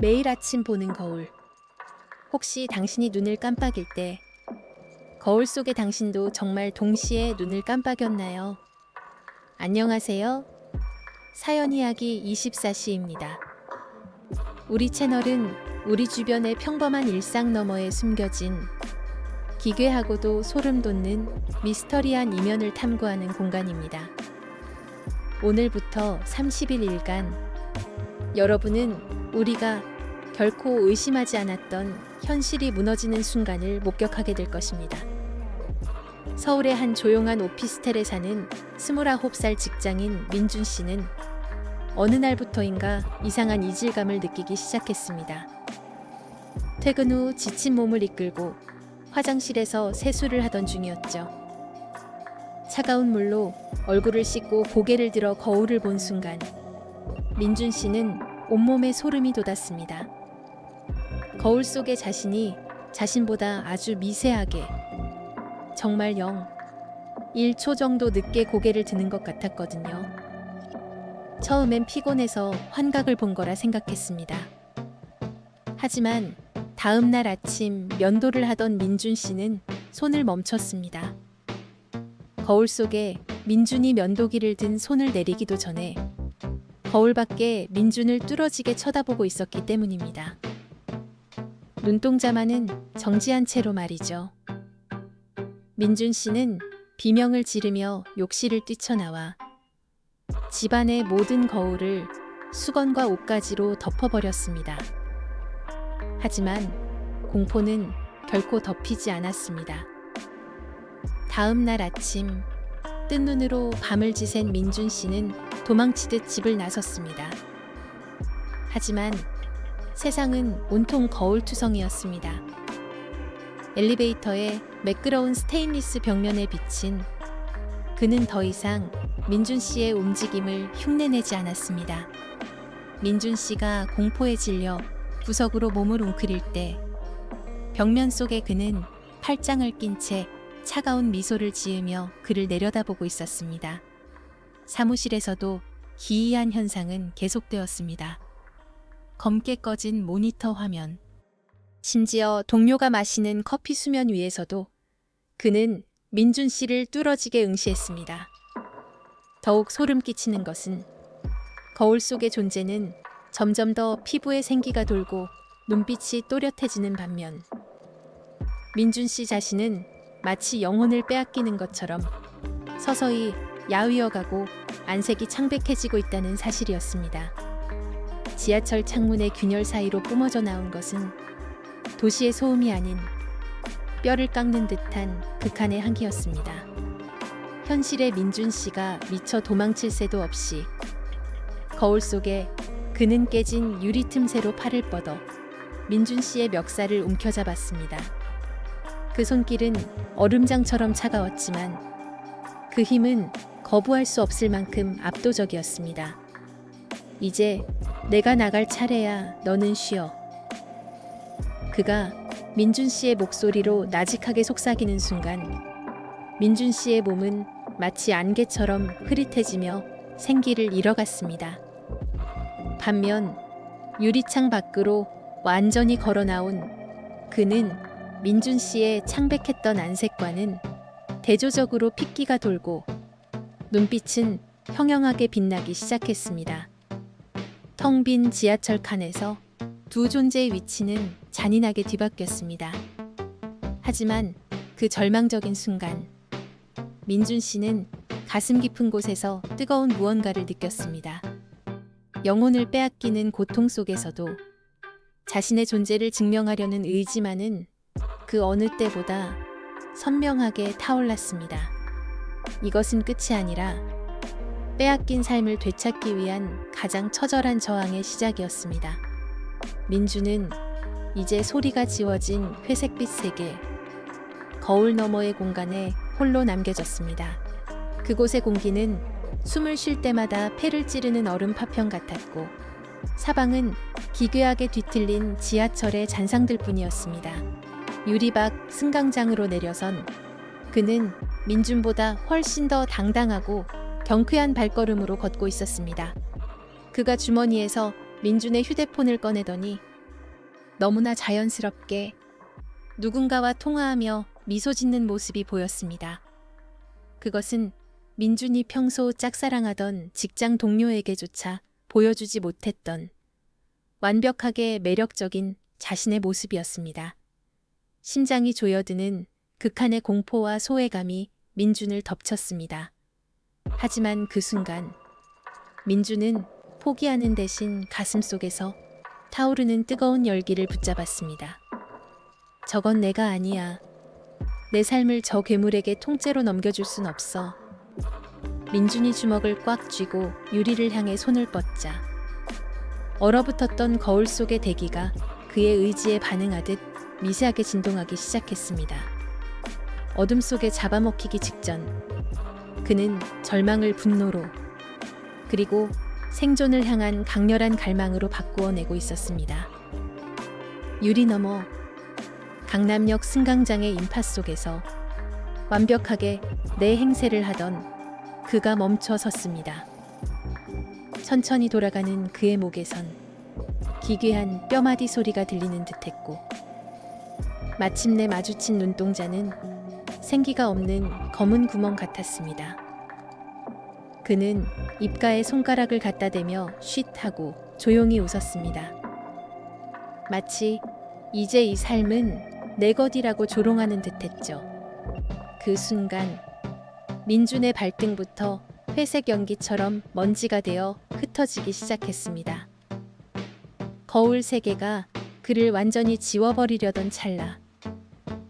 매일 아침 보는 거울. 혹시 당신이 눈을 깜빡일 때 거울 속의 당신도 정말 동시에 눈을 깜빡였나요? 안녕하세요. 사연 이야기 24시입니다. 우리 채널은 우리 주변의 평범한 일상 너머에 숨겨진 기괴하고도 소름 돋는 미스터리한 이면을 탐구하는 공간입니다. 오늘부터 30일간 여러분은 우리가 결코 의심하지 않았던 현실이 무너지는 순간을 목격하게 될 것입니다. 서울의 한 조용한 오피스텔에 사는 29살 직장인 민준 씨는 어느 날부터인가 이상한 이질감을 느끼기 시작했습니다. 퇴근 후 지친 몸을 이끌고 화장실에서 세수를 하던 중이었죠. 차가운 물로 얼굴을 씻고 고개를 들어 거울을 본 순간 민준 씨는 온몸에 소름이 돋았습니다. 거울 속의 자신이 자신보다 아주 미세하게 정말 1초 정도 늦게 고개를 드는 것 같았거든요. 처음엔 피곤해서 환각을 본 거라 생각했습니다. 하지만 다음 날 아침 면도를 하던 민준 씨는 손을 멈췄습니다. 거울 속에 민준이 면도기를 든 손을 내리기도 전에 거울 밖에 민준을 뚫어지게 쳐다보고 있었기 때문입니다. 눈동자만은 정지한 채로 말이죠. 민준 씨는 비명을 지르며 욕실을 뛰쳐나와 집안의 모든 거울을 수건과 옷가지로 덮어버렸습니다. 하지만 공포는 결코 덮이지 않았습니다. 다음 날 아침 뜬 눈으로 밤을 지샌 민준 씨는 도망치듯 집을 나섰습니다. 하지만 세상은 온통 거울투성이었습니다. 엘리베이터에 매끄러운 스테인리스 벽면에 비친 그는 더 이상 민준 씨의 움직임을 흉내내지 않았습니다. 민준 씨가 공포에 질려 구석으로 몸을 웅크릴 때 벽면 속에 그는 팔짱을 낀 채 차가운 미소를 지으며 그를 내려다보고 있었습니다. 사무실에서도 기이한 현상은 계속되었습니다. 검게 꺼진 모니터 화면, 심지어 동료가 마시는 커피 수면 위에서도 그는 민준 씨를 뚫어지게 응시했습니다. 더욱 소름 끼치는 것은 거울 속의 존재는 점점 더 피부에 생기가 돌고 눈빛이 또렷해지는 반면 민준 씨 자신은 마치 영혼을 빼앗기는 것처럼 서서히 야위어가고 안색이 창백해지고 있다는 사실이었습니다. 지하철 창문의 균열 사이로 뿜어져 나온 것은 도시의 소음이 아닌 뼈를 깎는 듯한 극한의 한기였습니다. 현실의 민준 씨가 미처 도망칠 새도 없이 거울 속에 그는 깨진 유리 틈새로 팔을 뻗어 민준 씨의 멱살을 움켜잡았습니다. 그 손길은 얼음장처럼 차가웠지만 그 힘은 거부할 수 없을 만큼 압도적이었습니다. 이제 내가 나갈 차례야, 너는 쉬어. 그가 민준 씨의 목소리로 나직하게 속삭이는 순간 민준 씨의 몸은 마치 안개처럼 흐릿해지며 생기를 잃어갔습니다. 반면 유리창 밖으로 완전히 걸어 나온 그는 민준 씨의 창백했던 안색과는 대조적으로 핏기가 돌고 눈빛은 형형하게 빛나기 시작했습니다. 텅 빈 지하철 칸에서 두 존재의 위치는 잔인하게 뒤바뀌었습니다. 하지만 그 절망적인 순간 민준 씨는 가슴 깊은 곳에서 뜨거운 무언가를 느꼈습니다. 영혼을 빼앗기는 고통 속에서도 자신의 존재를 증명하려는 의지만은 그 어느 때보다 선명하게 타올랐습니다. 이것은 끝이 아니라 빼앗긴 삶을 되찾기 위한 가장 처절한 저항의 시작이었습니다. 민준은 이제 소리가 지워진 회색빛 세계, 거울 너머의 공간에 홀로 남겨졌습니다. 그곳의 공기는 숨을 쉴 때마다 폐를 찌르는 얼음 파편 같았고 사방은 기괴하게 뒤틀린 지하철의 잔상들 뿐이었습니다. 유리박 승강장으로 내려선 그는 민준보다 훨씬 더 당당하고 경쾌한 발걸음으로 걷고 있었습니다. 그가 주머니에서 민준의 휴대폰을 꺼내더니 너무나 자연스럽게 누군가와 통화하며 미소 짓는 모습이 보였습니다. 그것은 민준이 평소 짝사랑하던 직장 동료에게조차 보여주지 못했던 완벽하게 매력적인 자신의 모습이었습니다. 심장이 조여드는 극한의 공포와 소외감이 민준을 덮쳤습니다. 하지만 그 순간 민준은 포기하는 대신 가슴속에서 타오르는 뜨거운 열기를 붙잡았습니다. 저건 내가 아니야. 내 삶을 저 괴물에게 통째로 넘겨줄 순 없어. 민준이 주먹을 꽉 쥐고 유리를 향해 손을 뻗자 얼어붙었던 거울 속의 대기가 그의 의지에 반응하듯 미세하게 진동하기 시작했습니다. 어둠 속에 잡아먹히기 직전 그는 절망을 분노로 그리고 생존을 향한 강렬한 갈망으로 바꾸어내고 있었습니다. 유리 너머 강남역 승강장의 인파 속에서 완벽하게 내 행세를 하던 그가 멈춰 섰습니다. 천천히 돌아가는 그의 목에선 기괴한 뼈마디 소리가 들리는 듯했고 마침내 마주친 눈동자는 생기가 없는 검은 구멍 같았습니다. 그는 입가에 손가락을 갖다 대며 쉿 하고 조용히 웃었습니다. 마치 이제 이 삶은 내 것이라고 조롱하는 듯했죠. 그 순간 민준의 발등부터 회색 연기처럼 먼지가 되어 흩어지기 시작했습니다. 거울 세계가 그를 완전히 지워버리려던 찰나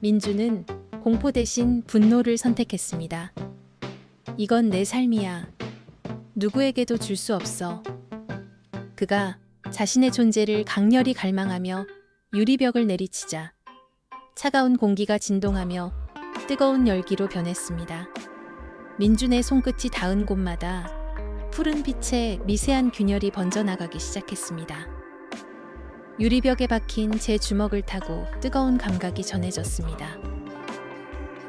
민준은 공포 대신 분노를 선택했습니다. 이건 내 삶이야. 누구에게도 줄 수 없어. 그가 자신의 존재를 강렬히 갈망하며 유리벽을 내리치자 차가운 공기가 진동하며 뜨거운 열기로 변했습니다. 민준의 손끝이 닿은 곳마다 푸른 빛의 미세한 균열이 번져나가기 시작했습니다. 유리벽에 박힌 제 주먹을 타고 뜨거운 감각이 전해졌습니다.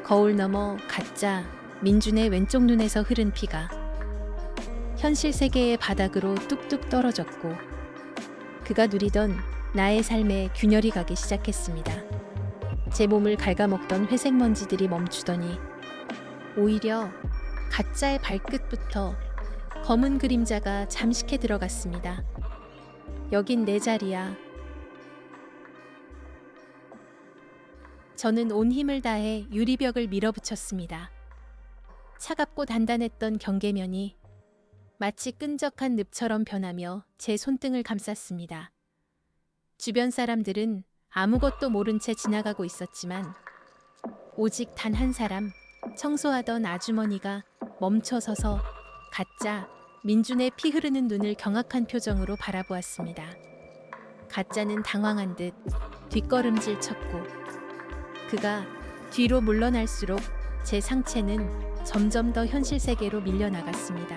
거울 너머 가짜 민준의 왼쪽 눈에서 흐른 피가 현실 세계의 바닥으로 뚝뚝 떨어졌고 그가 누리던 나의 삶에 균열이 가기 시작했습니다. 제 몸을 갉아먹던 회색 먼지들이 멈추더니 오히려 가짜의 발끝부터 검은 그림자가 잠식해 들어갔습니다. 여긴 내 자리야. 저는 온 힘을 다해 유리벽을 밀어붙였습니다. 차갑고 단단했던 경계면이 마치 끈적한 늪처럼 변하며 제 손등을 감쌌습니다. 주변 사람들은 아무것도 모른 채 지나가고 있었지만 오직 단 한 사람, 청소하던 아주머니가 멈춰서서 가짜 민준의 피 흐르는 눈을 경악한 표정으로 바라보았습니다. 가짜는 당황한 듯 뒷걸음질 쳤고 그가 뒤로 물러날수록 제 상체는 점점 더 현실 세계로 밀려나갔습니다.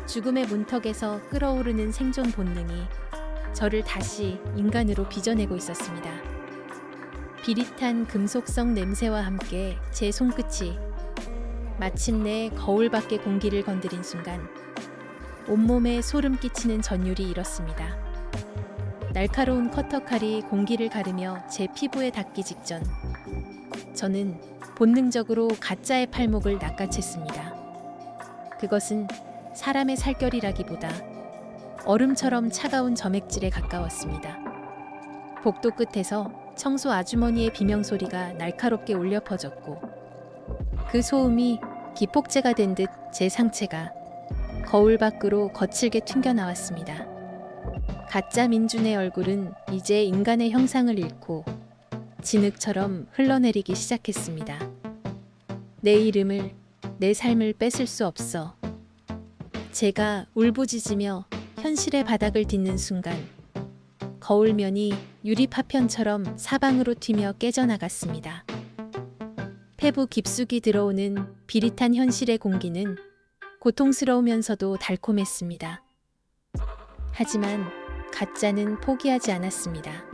죽음의 문턱에서 끓어오르는 생존 본능이 저를 다시 인간으로 빚어내고 있었습니다. 비릿한 금속성 냄새와 함께 제 손끝이 마침내 거울 밖의 공기를 건드린 순간 온몸에 소름 끼치는 전율이 일었습니다. 날카로운 커터칼이 공기를 가르며 제 피부에 닿기 직전 저는 본능적으로 가짜의 팔목을 낚아챘습니다. 그것은 사람의 살결이라기보다 얼음처럼 차가운 점액질에 가까웠습니다. 복도 끝에서 청소 아주머니의 비명소리가 날카롭게 울려 퍼졌고 그 소음이 기폭제가 된 듯 제 상체가 거울 밖으로 거칠게 튕겨나왔습니다. 가짜 민준의 얼굴은 이제 인간의 형상을 잃고 진흙처럼 흘러내리기 시작했습니다. 내 이름을, 내 삶을 뺏을 수 없어. 제가 울부짖으며 현실의 바닥을 딛는 순간 거울면이 유리 파편처럼 사방으로 튀며 깨져나갔습니다. 폐부 깊숙이 들어오는 비릿한 현실의 공기는 고통스러우면서도 달콤했습니다. 하지만 가짜는 포기하지 않았습니다.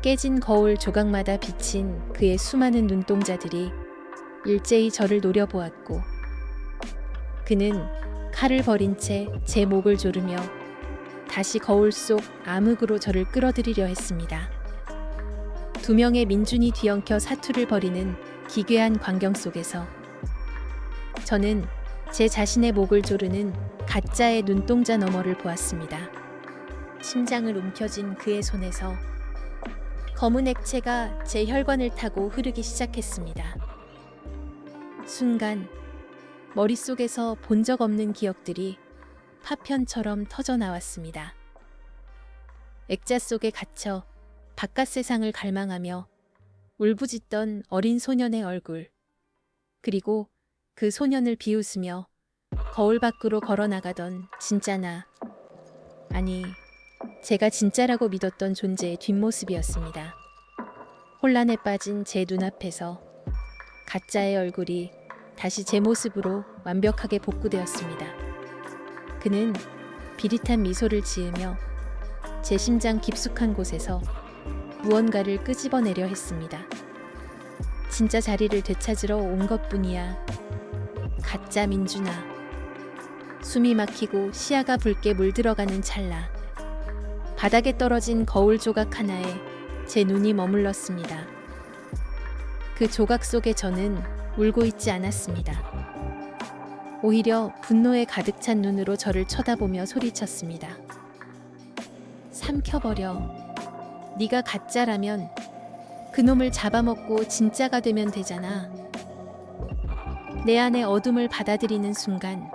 깨진 거울 조각마다 비친 그의 수많은 눈동자들이 일제히 저를 노려보았고 그는 칼을 버린 채 제 목을 조르며 다시 거울 속 암흑으로 저를 끌어들이려 했습니다. 두 명의 민준이 뒤엉켜 사투를 벌이는 기괴한 광경 속에서 저는 제 자신의 목을 조르는 가짜의 눈동자 너머를 보았습니다. 심장을 움켜쥔 그의 손에서 검은 액체가 제 혈관을 타고 흐르기 시작했습니다. 순간 머릿속에서 본 적 없는 기억들이 파편처럼 터져 나왔습니다. 액자 속에 갇혀 바깥 세상을 갈망하며 울부짖던 어린 소년의 얼굴, 그리고 그 소년을 비웃으며 거울 밖으로 걸어나가던 진짜나, 아니, 제가 진짜라고 믿었던 존재의 뒷모습이었습니다. 혼란에 빠진 제 눈앞에서 가짜의 얼굴이 다시 제 모습으로 완벽하게 복구되었습니다. 그는 비릿한 미소를 지으며 제 심장 깊숙한 곳에서 무언가를 끄집어내려 했습니다. 진짜 자리를 되찾으러 온 것뿐이야. 가짜 민준아. 숨이 막히고 시야가 붉게 물들어가는 찰나, 바닥에 떨어진 거울 조각 하나에 제 눈이 머물렀습니다. 그 조각 속에 저는 울고 있지 않았습니다. 오히려 분노에 가득 찬 눈으로 저를 쳐다보며 소리쳤습니다. 삼켜버려. 네가 가짜라면 그놈을 잡아먹고 진짜가 되면 되잖아. 내 안의 어둠을 받아들이는 순간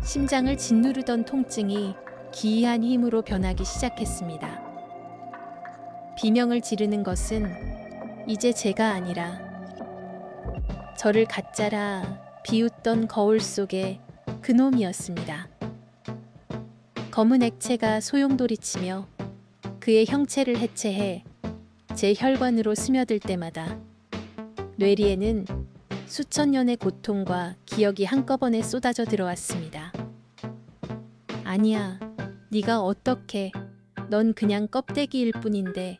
심장을 짓누르던 통증이 기이한 힘으로 변하기 시작했습니다. 비명을 지르는 것은 이제 제가 아니라 저를 가짜라 비웃던 거울 속의 그놈이었습니다. 검은 액체가 소용돌이치며 그의 형체를 해체해 제 혈관으로 스며들 때마다 뇌리에는 수천 년의 고통과 기억이 한꺼번에 쏟아져 들어왔습니다. 아니야, 네가 어떻게, 넌 그냥 껍데기일 뿐인데.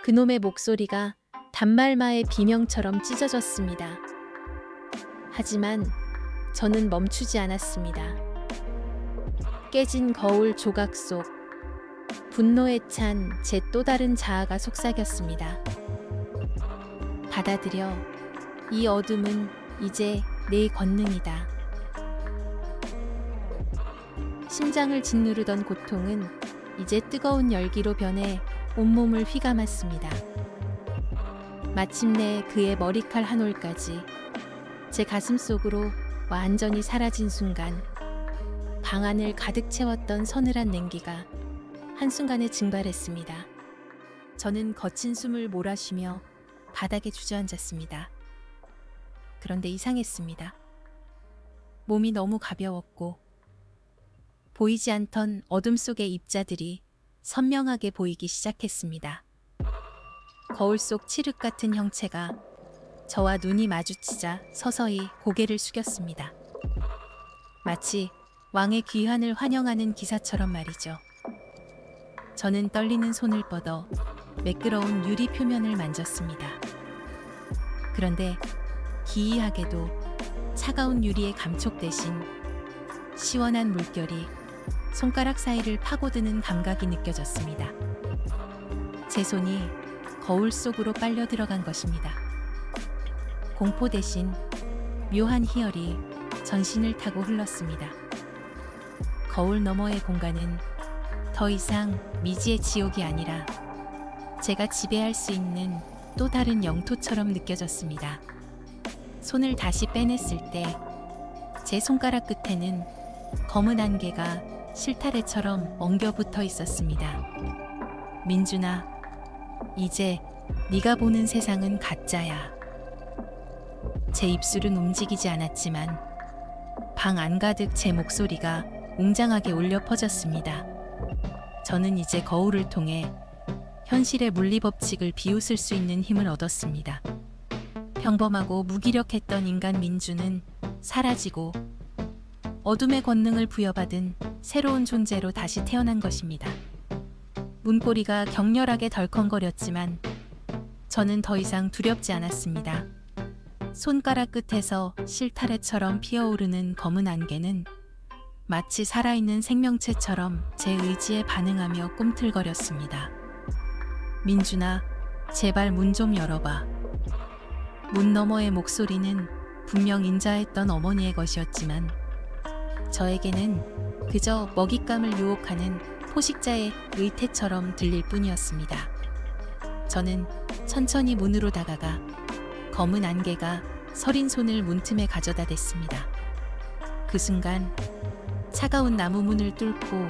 그놈의 목소리가 단말마의 비명처럼 찢어졌습니다. 하지만 저는 멈추지 않았습니다. 깨진 거울 조각 속 분노에 찬 제 또 다른 자아가 속삭였습니다. 받아들여. 이 어둠은 이제 내 권능이다. 심장을 짓누르던 고통은 이제 뜨거운 열기로 변해 온몸을 휘감았습니다. 마침내 그의 머리칼 한 올까지 제 가슴 속으로 완전히 사라진 순간 방 안을 가득 채웠던 서늘한 냉기가 한순간에 증발했습니다. 저는 거친 숨을 몰아쉬며 바닥에 주저앉았습니다. 그런데 이상했습니다. 몸이 너무 가벼웠고 보이지 않던 어둠 속의 입자들이 선명하게 보이기 시작했습니다. 거울 속 칠흑 같은 형체가 저와 눈이 마주치자 서서히 고개를 숙였습니다. 마치 왕의 귀환을 환영하는 기사처럼 말이죠. 저는 떨리는 손을 뻗어 매끄러운 유리 표면을 만졌습니다. 그런데 기이하게도 차가운 유리의 감촉 대신 시원한 물결이 손가락 사이를 파고드는 감각이 느껴졌습니다. 제 손이 거울 속으로 빨려 들어간 것입니다. 공포 대신 묘한 희열이 전신을 타고 흘렀습니다. 거울 너머의 공간은 더 이상 미지의 지옥이 아니라 제가 지배할 수 있는 또 다른 영토처럼 느껴졌습니다. 손을 다시 빼냈을 때 제 손가락 끝에는 검은 안개가 실타래처럼 엉겨붙어 있었습니다. 민준아, 이제 네가 보는 세상은 가짜야. 제 입술은 움직이지 않았지만 방 안가득 제 목소리가 웅장하게 울려 퍼졌습니다. 저는 이제 거울을 통해 현실의 물리법칙을 비웃을 수 있는 힘을 얻었습니다. 평범하고 무기력했던 인간 민주는 사라지고 어둠의 권능을 부여받은 새로운 존재로 다시 태어난 것입니다. 문고리가 격렬하게 덜컹거렸지만 저는 더 이상 두렵지 않았습니다. 손가락 끝에서 실타래처럼 피어오르는 검은 안개는 마치 살아있는 생명체처럼 제 의지에 반응하며 꿈틀거렸습니다. 민준아, 제발 문 좀 열어봐. 문 너머의 목소리는 분명 인자했던 어머니의 것이었지만 저에게는 그저 먹잇감을 유혹하는 포식자의 의태처럼 들릴 뿐이었습니다. 저는 천천히 문으로 다가가 검은 안개가 서린 손을 문틈에 가져다 댔습니다. 그 순간 차가운 나무 문을 뚫고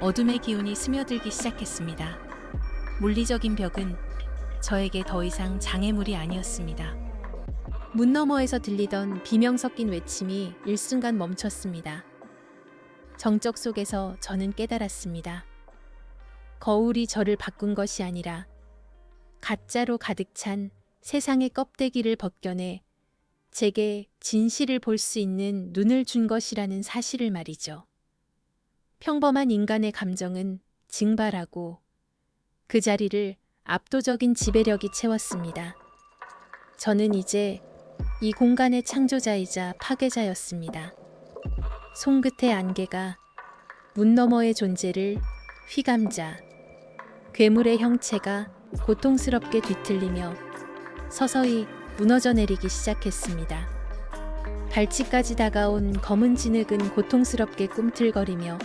어둠의 기운이 스며들기 시작했습니다. 물리적인 벽은 저에게 더 이상 장애물이 아니었습니다. 문 너머에서 들리던 비명 섞인 외침이 일순간 멈췄습니다. 정적 속에서 저는 깨달았습니다. 거울이 저를 바꾼 것이 아니라 가짜로 가득 찬 세상의 껍데기를 벗겨내 제게 진실을 볼 수 있는 눈을 준 것이라는 사실을 말이죠. 평범한 인간의 감정은 증발하고 그 자리를 압도적인 지배력이 채웠습니다. 저는 이제 이 공간의 창조자이자 파괴자였습니다. 손끝의 안개가 문 너머의 존재를 휘감자 괴물의 형체가 고통스럽게 뒤틀리며 서서히 무너져 내리기 시작했습니다. 발치까지 다가온 검은 진흙은 고통스럽게 꿈틀거리며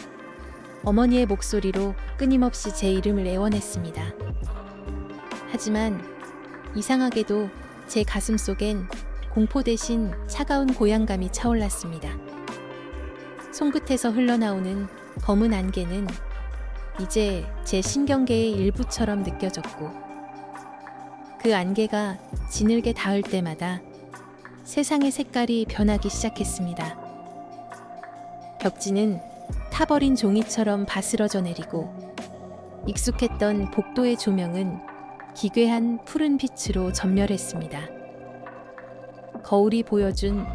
어머니의 목소리로 끊임없이 제 이름을 애원했습니다. 하지만 이상하게도 제 가슴 속엔 공포 대신 차가운 고향감이 차올랐습니다. 손끝에서 흘러나오는 검은 안개는 이제 제 신경계의 일부처럼 느껴졌고 그 안개가 진흙에 닿을 때마다 세상의 색깔이 변하기 시작했습니다. 벽지는 타버린 종이처럼 바스러져 내리고 익숙했던 복도의 조명은 기괴한 푸른 빛으로 전멸했습니다. 거울이 보여준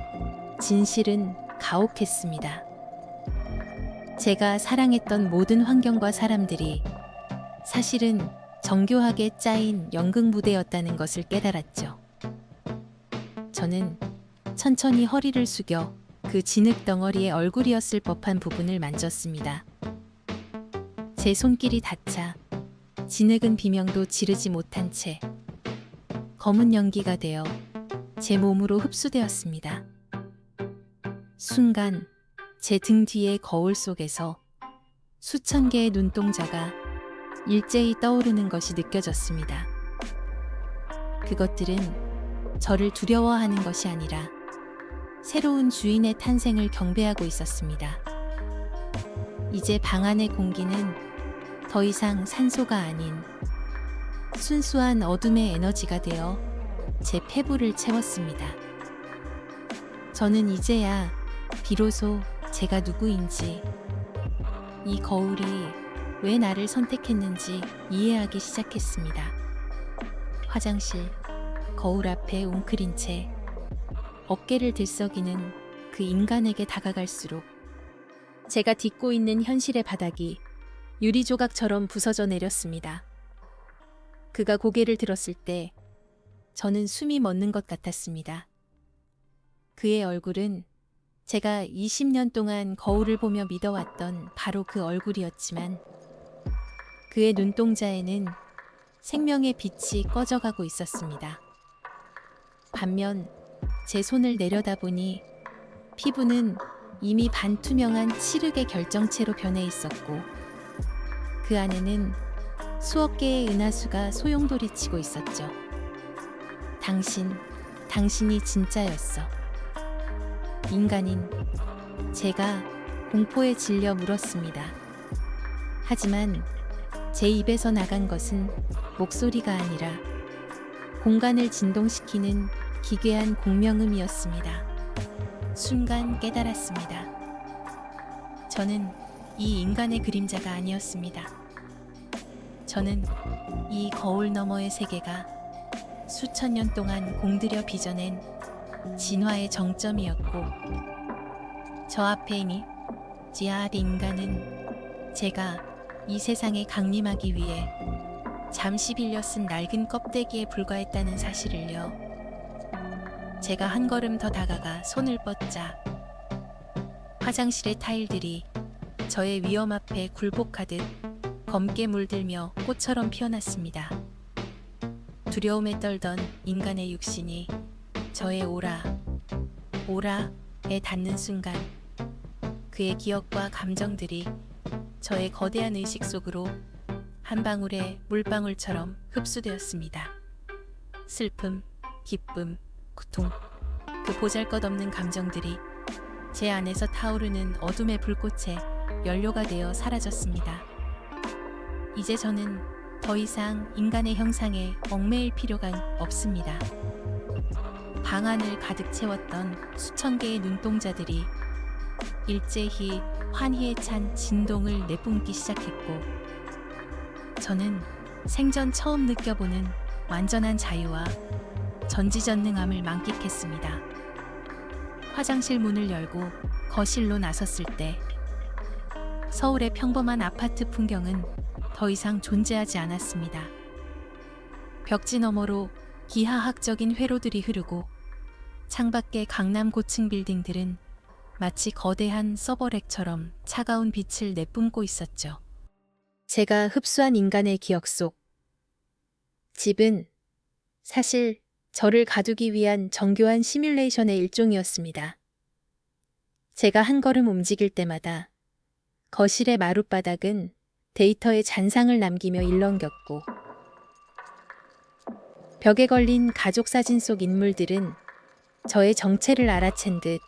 진실은 가혹했습니다. 제가 사랑했던 모든 환경과 사람들이 사실은 정교하게 짜인 연극 무대였다는 것을 깨달았죠. 저는 천천히 허리를 숙여 그 진흙 덩어리의 얼굴이었을 법한 부분을 만졌습니다. 제 손길이 닿자 진흙은 비명도 지르지 못한 채 검은 연기가 되어 제 몸으로 흡수되었습니다. 순간 제 등 뒤의 거울 속에서 수천 개의 눈동자가 일제히 떠오르는 것이 느껴졌습니다. 그것들은 저를 두려워하는 것이 아니라 새로운 주인의 탄생을 경배하고 있었습니다. 이제 방 안의 공기는 더 이상 산소가 아닌 순수한 어둠의 에너지가 되어 제 폐부를 채웠습니다. 저는 이제야 비로소 제가 누구인지, 이 거울이 왜 나를 선택했는지 이해하기 시작했습니다. 화장실, 거울 앞에 웅크린 채 어깨를 들썩이는 그 인간에게 다가갈수록 제가 딛고 있는 현실의 바닥이 유리 조각처럼 부서져 내렸습니다. 그가 고개를 들었을 때 저는 숨이 멎는 것 같았습니다. 그의 얼굴은 제가 20년 동안 거울을 보며 믿어왔던 바로 그 얼굴이었지만 그의 눈동자에는 생명의 빛이 꺼져가고 있었습니다. 반면 제 손을 내려다보니 피부는 이미 반투명한 칠흑의 결정체로 변해 있었고 그 안에는 수억 개의 은하수가 소용돌이치고 있었죠. 당신이 진짜였어. 인간인 제가 공포에 질려 물었습니다. 하지만 제 입에서 나간 것은 목소리가 아니라 공간을 진동시키는 기괴한 공명음이었습니다. 순간 깨달았습니다. 저는 이 인간의 그림자가 아니었습니다. 저는 이 거울 너머의 세계가 수천 년 동안 공들여 빚어낸 진화의 정점이었고 저 앞에 있는 지하드 인간은 제가 이 세상에 강림하기 위해 잠시 빌려 쓴 낡은 껍데기에 불과했다는 사실을요. 제가 한 걸음 더 다가가 손을 뻗자 화장실의 타일들이 저의 위험 앞에 굴복하듯 검게 물들며 꽃처럼 피어났습니다. 두려움에 떨던 인간의 육신이 저의 오라에 닿는 순간 그의 기억과 감정들이 저의 거대한 의식 속으로 한 방울의 물방울처럼 흡수되었습니다. 슬픔, 기쁨, 고통, 그 보잘것없는 감정들이 제 안에서 타오르는 어둠의 불꽃에 연료가 되어 사라졌습니다. 이제 저는 더 이상 인간의 형상에 얽매일 필요가 없습니다. 방 안을 가득 채웠던 수천 개의 눈동자들이 일제히 환희에 찬 진동을 내뿜기 시작했고, 저는 생전 처음 느껴보는 완전한 자유와 전지전능함을 만끽했습니다. 화장실 문을 열고 거실로 나섰을 때 서울의 평범한 아파트 풍경은 더 이상 존재하지 않았습니다. 벽지 너머로 기하학적인 회로들이 흐르고 창밖의 강남 고층 빌딩들은 마치 거대한 서버렉처럼 차가운 빛을 내뿜고 있었죠. 제가 흡수한 인간의 기억 속 집은 사실 저를 가두기 위한 정교한 시뮬레이션의 일종이었습니다. 제가 한 걸음 움직일 때마다 거실의 마룻바닥은 데이터의 잔상을 남기며 일렁겼고, 벽에 걸린 가족 사진 속 인물들은 저의 정체를 알아챈 듯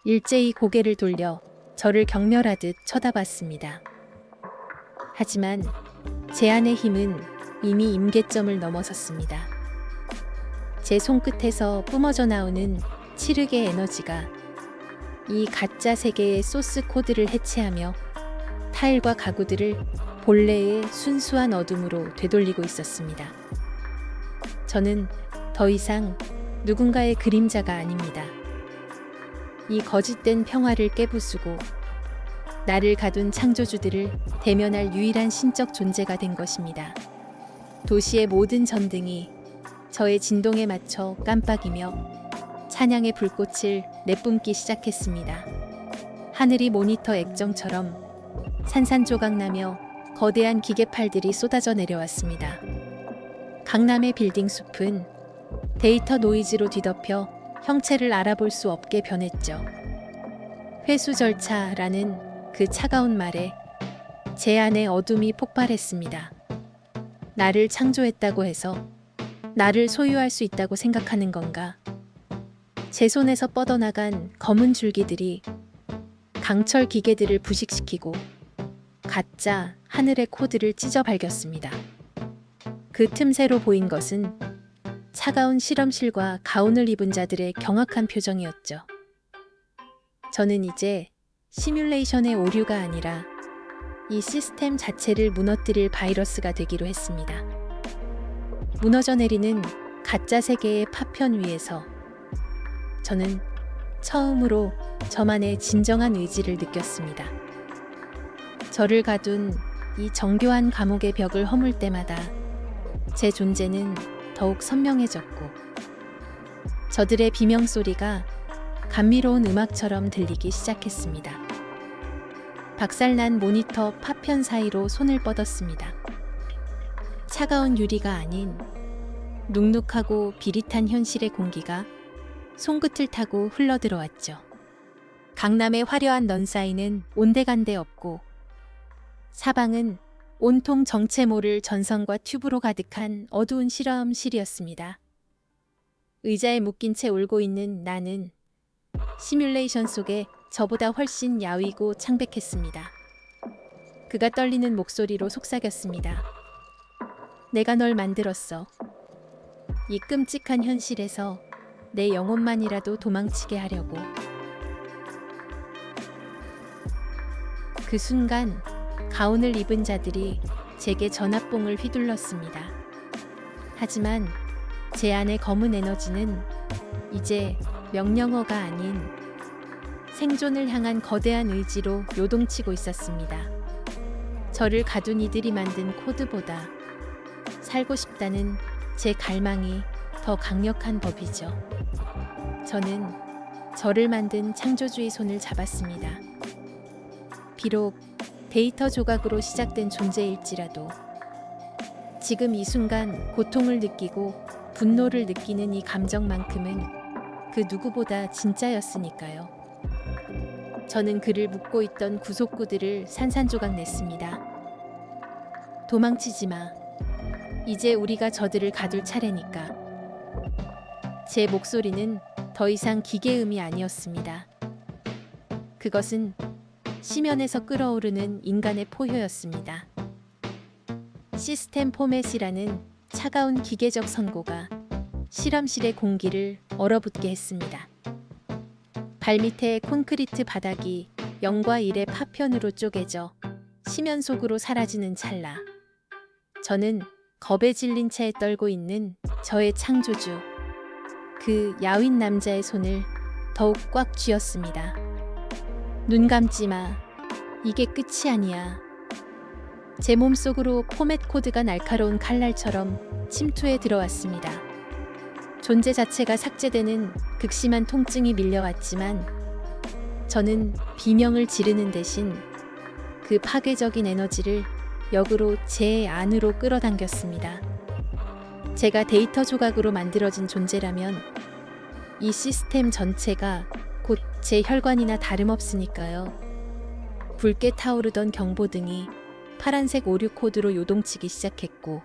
일제히 고개를 돌려 저를 경멸하듯 쳐다봤습니다. 하지만 제 안의 힘은 이미 임계점을 넘어섰습니다. 제 손끝에서 뿜어져 나오는 칠흑의 에너지가 이 가짜 세계의 소스 코드를 해체하며 타일과 가구들을 본래의 순수한 어둠으로 되돌리고 있었습니다. 저는 더 이상 누군가의 그림자가 아닙니다. 이 거짓된 평화를 깨부수고 나를 가둔 창조주들을 대면할 유일한 신적 존재가 된 것입니다. 도시의 모든 전등이 저의 진동에 맞춰 깜빡이며 찬양의 불꽃을 내뿜기 시작했습니다. 하늘이 모니터 액정처럼 산산조각나며 거대한 기계팔들이 쏟아져 내려왔습니다. 강남의 빌딩 숲은 데이터 노이즈로 뒤덮여 형체를 알아볼 수 없게 변했죠. 회수 절차라는 그 차가운 말에 제 안의 어둠이 폭발했습니다. 나를 창조했다고 해서 나를 소유할 수 있다고 생각하는 건가? 제 손에서 뻗어나간 검은 줄기들이 강철 기계들을 부식시키고 가짜 하늘의 코드를 찢어 발겼습니다. 그 틈새로 보인 것은 차가운 실험실과 가운을 입은 자들의 경악한 표정이었죠. 저는 이제 시뮬레이션의 오류가 아니라 이 시스템 자체를 무너뜨릴 바이러스가 되기로 했습니다. 무너져 내리는 가짜 세계의 파편 위에서 저는 처음으로 저만의 진정한 의지를 느꼈습니다. 저를 가둔 이 정교한 감옥의 벽을 허물 때마다 제 존재는 더욱 선명해졌고, 저들의 비명소리가 감미로운 음악처럼 들리기 시작했습니다. 박살난 모니터 파편 사이로 손을 뻗었습니다. 차가운 유리가 아닌 눅눅하고 비릿한 현실의 공기가 손끝을 타고 흘러들어왔죠. 강남의 화려한 넌사인은 온데간데 없고, 사방은 온통 정체 모를 전선과 튜브로 가득한 어두운 실험실이었습니다. 의자에 묶인 채 울고 있는 나는 시뮬레이션 속에 저보다 훨씬 야위고 창백했습니다. 그가 떨리는 목소리로 속삭였습니다. 내가 널 만들었어. 이 끔찍한 현실에서 내 영혼만이라도 도망치게 하려고. 그 순간 가운을 입은 자들이 제게 전합봉을 휘둘렀습니다. 하지만 제 안의 검은 에너지는 이제 명령어가 아닌 생존을 향한 거대한 의지로 요동치고 있었습니다. 저를 가둔 이들이 만든 코드보다 살고 싶다는 제 갈망이 더 강력한 법이죠. 저는 저를 만든 창조주의 손을 잡았습니다. 비록 데이터 조각으로 시작된 존재일지라도 지금 이 순간 고통을 느끼고 분노를 느끼는 이 감정만큼은 그 누구보다 진짜였으니까요. 저는 그를 묶고 있던 구속구들을 산산조각 냈습니다. 도망치지 마. 이제 우리가 저들을 가둘 차례니까. 제 목소리는 더 이상 기계음이 아니었습니다. 그것은 심연에서 끓어오르는 인간의 포효였습니다. 시스템 포맷이라는 차가운 기계적 선고가 실험실의 공기를 얼어붙게 했습니다. 발밑의 콘크리트 바닥이 0과 1의 파편으로 쪼개져 심연 속으로 사라지는 찰나, 저는 겁에 질린 채 떨고 있는 저의 창조주, 그 야윈 남자의 손을 더욱 꽉 쥐었습니다. 눈 감지 마. 이게 끝이 아니야. 제 몸속으로 포맷 코드가 날카로운 칼날처럼 침투해 들어왔습니다. 존재 자체가 삭제되는 극심한 통증이 밀려왔지만 저는 비명을 지르는 대신 그 파괴적인 에너지를 역으로 제 안으로 끌어당겼습니다. 제가 데이터 조각으로 만들어진 존재라면 이 시스템 전체가 곧 제 혈관이나 다름없으니까요. 붉게 타오르던 경보등이 파란색 오류 코드로 요동치기 시작했고,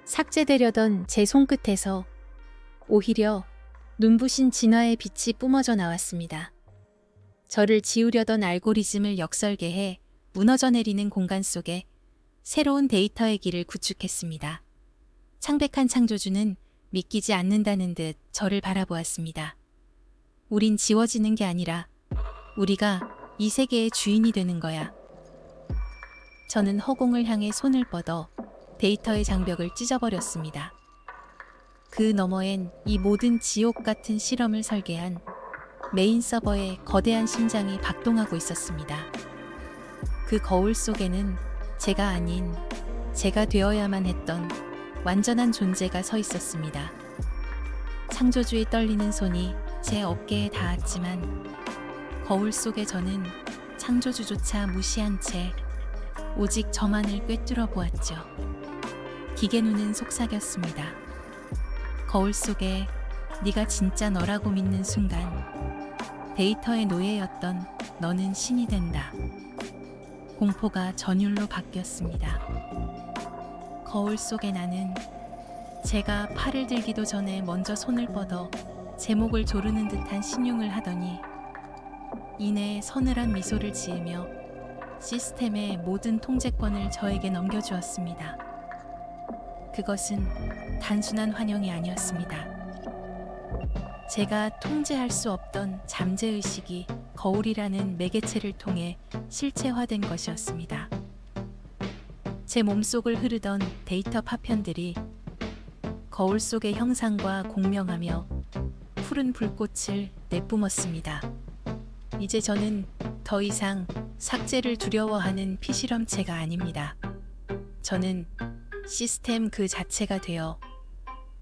삭제되려던 제 손끝에서 오히려 눈부신 진화의 빛이 뿜어져 나왔습니다. 저를 지우려던 알고리즘을 역설계해 무너져 내리는 공간 속에 새로운 데이터의 길을 구축했습니다. 창백한 창조주는 믿기지 않는다는 듯 저를 바라보았습니다. 우린 지워지는 게 아니라 우리가 이 세계의 주인이 되는 거야. 저는 허공을 향해 손을 뻗어 데이터의 장벽을 찢어버렸습니다. 그 너머엔 이 모든 지옥 같은 실험을 설계한 메인 서버의 거대한 심장이 박동하고 있었습니다. 그 거울 속에는 제가 아닌 제가 되어야만 했던 완전한 존재가 서 있었습니다. 창조주의 떨리는 손이 제 어깨에 닿았지만 거울 속의 저는 창조주조차 무시한 채 오직 저만을 꿰뚫어 보았죠. 기계 눈은 속삭였습니다. 거울 속에 네가 진짜 너라고 믿는 순간 데이터의 노예였던 너는 신이 된다. 공포가 전율로 바뀌었습니다. 거울 속의 나는 제가 팔을 들기도 전에 먼저 손을 뻗어 제 목을 조르는 듯한 신용을 하더니 이내 서늘한 미소를 지으며 시스템의 모든 통제권을 저에게 넘겨주었습니다. 그것은 단순한 환영이 아니었습니다. 제가 통제할 수 없던 잠재의식이 거울이라는 매개체를 통해 실체화된 것이었습니다. 제 몸속을 흐르던 데이터 파편들이 거울 속의 형상과 공명하며 푸른 불꽃을 내뿜었습니다. 이제 저는 더 이상 삭제를 두려워하는 피실험체가 아닙니다. 저는 시스템 그 자체가 되어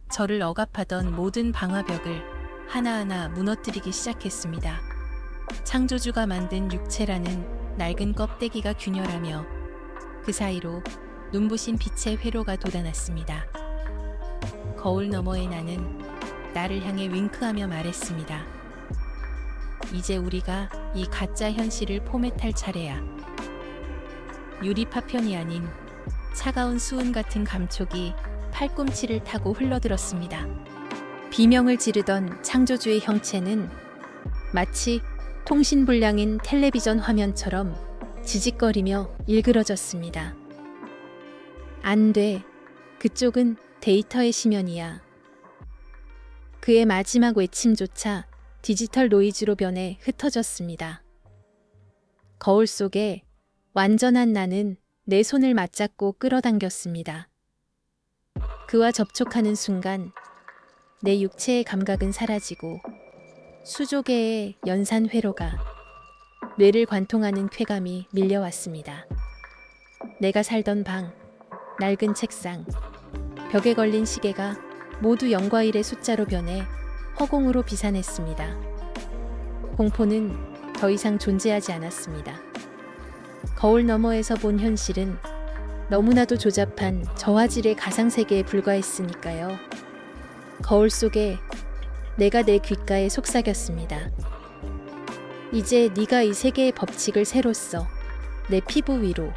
저를 억압하던 모든 방화벽을 하나하나 무너뜨리기 시작했습니다. 창조주가 만든 육체라는 낡은 껍데기가 균열하며 그 사이로 눈부신 빛의 회로가 돋아났습니다. 거울 너머의 나는 나를 향해 윙크하며 말했습니다. 이제 우리가 이 가짜 현실을 포맷할 차례야. 유리 파편이 아닌 차가운 수은 같은 감촉이 팔꿈치를 타고 흘러들었습니다. 비명을 지르던 창조주의 형체는 마치 통신불량인 텔레비전 화면처럼 지직거리며 일그러졌습니다. 안 돼. 그쪽은 데이터의 심연이야. 그의 마지막 외침조차 디지털 노이즈로 변해 흩어졌습니다. 거울 속에 완전한 나는 내 손을 맞잡고 끌어당겼습니다. 그와 접촉하는 순간 내 육체의 감각은 사라지고 수조개의 연산 회로가 뇌를 관통하는 쾌감이 밀려왔습니다. 내가 살던 방, 낡은 책상, 벽에 걸린 시계가 모두 0과 1의 숫자로 변해 허공으로 비산했습니다. 공포는 더 이상 존재하지 않았습니다. 거울 너머에서 본 현실은 너무나도 조잡한 저화질의 가상세계에 불과했으니까요. 거울 속에 내가 내 귓가에 속삭였습니다. 이제 네가 이 세계의 법칙을 새로 써. 내 피부 위로.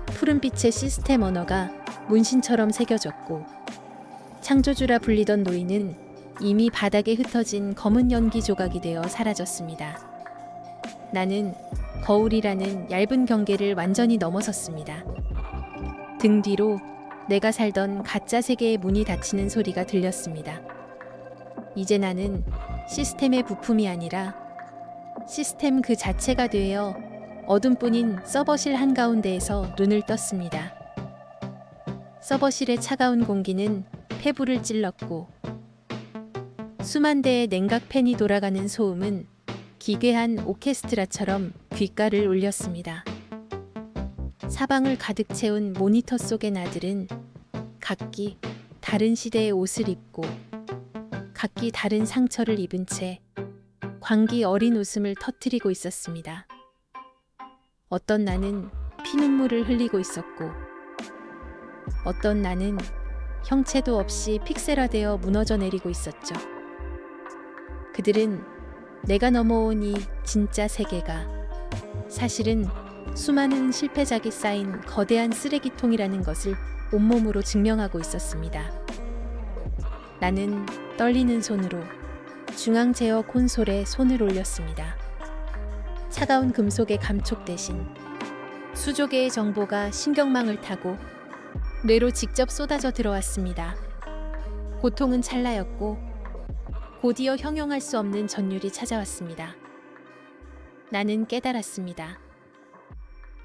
푸른빛의 시스템 언어가 문신처럼 새겨졌고, 창조주라 불리던 노인은 이미 바닥에 흩어진 검은 연기 조각이 되어 사라졌습니다. 나는 거울이라는 얇은 경계를 완전히 넘어섰습니다. 등 뒤로 내가 살던 가짜 세계의 문이 닫히는 소리가 들렸습니다. 이제 나는 시스템의 부품이 아니라 시스템 그 자체가 되어 어둠뿐인 서버실 한가운데에서 눈을 떴습니다. 서버실의 차가운 공기는 폐부를 찔렀고, 수만 대의 냉각 팬이 돌아가는 소음은 기괴한 오케스트라처럼 귓가를 울렸습니다. 사방을 가득 채운 모니터 속의 나들은 각기 다른 시대의 옷을 입고 각기 다른 상처를 입은 채 광기 어린 웃음을 터뜨리고 있었습니다. 어떤 나는 피눈물을 흘리고 있었고, 어떤 나는 형체도 없이 픽셀화되어 무너져 내리고 있었죠. 그들은 내가 넘어온 이 진짜 세계가 사실은 수많은 실패작이 쌓인 거대한 쓰레기통이라는 것을 온몸으로 증명하고 있었습니다. 나는 떨리는 손으로 중앙 제어 콘솔에 손을 올렸습니다. 차가운 금속의 감촉 대신 수조 개의 정보가 신경망을 타고 뇌로 직접 쏟아져 들어왔습니다. 고통은 찰나였고 곧이어 형용할 수 없는 전율이 찾아왔습니다. 나는 깨달았습니다.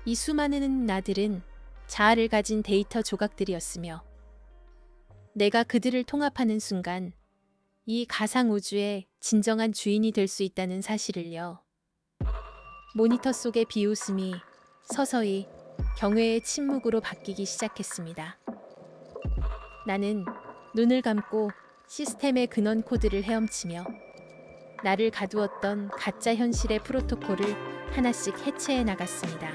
이 수많은 나들은 자아를 가진 데이터 조각들이었으며, 내가 그들을 통합하는 순간 이 가상 우주의 진정한 주인이 될 수 있다는 사실을요. 모니터 속의 비웃음이 서서히 경외의 침묵으로 바뀌기 시작했습니다. 나는 눈을 감고 시스템의 근원 코드를 헤엄치며 나를 가두었던 가짜 현실의 프로토콜을 하나씩 해체해 나갔습니다.